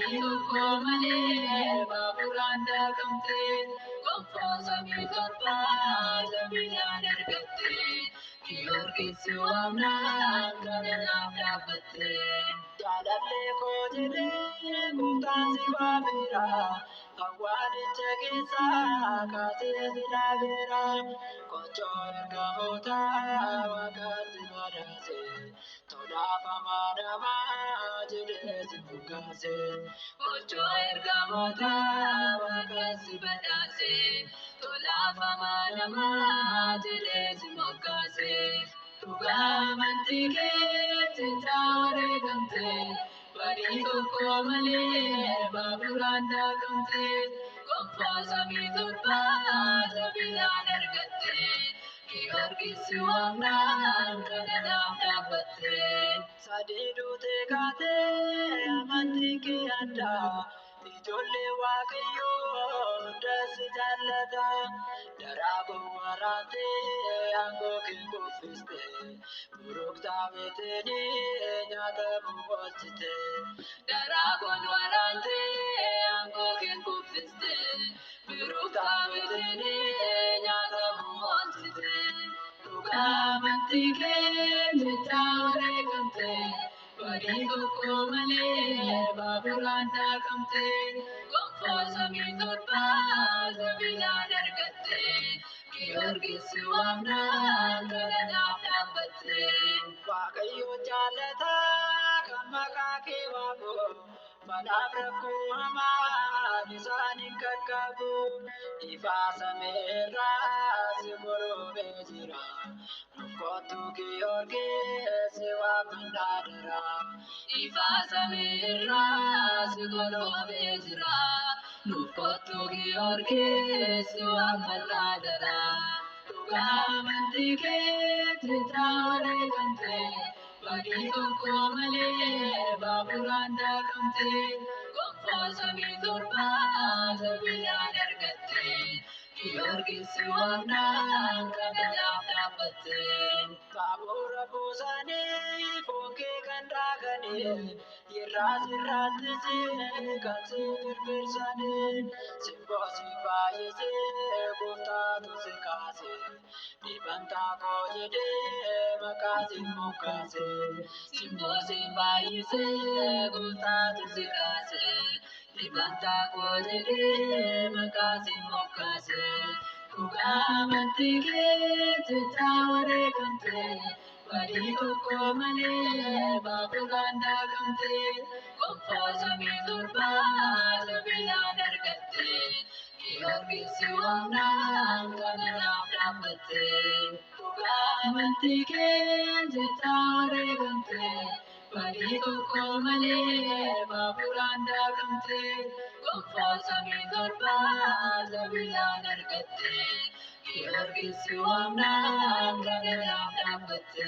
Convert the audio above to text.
badii tokko malee baaburaan daaqamte gonfoo samii torbaa jabinaan argatte Giyoorgis waamnaan kana naaf dhaabbatte jaalallee koo jedhee gooftaan si waameera awwaalicha keessaa kaasee si dhaabeera kochoo ergamoota waaqaan si badhaase tolaafamaa namaa jedhee si moggaase kochoo ergamoota waaqaan si badhaase tolaafamaa namaa jedhee si moggaase dhugaa amantii keetti wareegamte badii tokko malee baaburaan daaqamte gonfoo samii torbaa jabinaan argatte Giyoorgis waamnaan kana naaf dhaabbatte sadii duutee kaatee amantii kee addaa ijoollee waaqayyoo hundas jaallata daraa gowwaraatee aangoo kee kuffiste buruktaa beetenii nyaata bu'oolchite daraa gowwaraatee aangoo kee kuffiste buruktaa beetenii nyaata bu'oolchite dhugaa amantii kee wareegamte badii tokko malee baaburaan daaqamte gonfoo samii torbaa jabinaan argatte Giyoorgis waamnaan kana naaf dhaabbatte waaqayyo jaalataa kan maqaa kee waamu balaaf rakkoo hamaan isaan hin qaqqabu ifaa sameerraa si goroobee jira Kottu Giyoorgis waamnaa dara ifaa sameerraa si goroobee jira kottu Giyoorgis waamnaa dara dhugaa amantii keetti wareegamte badii tokko malee baaburaan daaqamte gonfoo samii torbaa jabinaan argatte Giyoorgis waamnaan kana naaf dhaabbatte Kaabura buusanii foon kee kan daakanii irraatti si kan si birbirsanii simboo si baay'isee gooftaatu si kaase dhibantaa koo jedhee maqaa si moggaase simboo si baay'isee gooftaatu si kaase dhibantaa koo jedhee maqaa si moggaase dhugaa amantii keetti wareegamte badii tokko malee baaburaan daaqamte gonfoo samii torbaa jabinaan argatte Giyoorgis waamnaan kana naaf dhaabbatte dhugaa amantii keetti wareegamte badii tokko malee baaburaan daaqamte gonfoo samii torbaa jabinaan argatte Giyoorgis waamnaan kana naaf dhaabbatte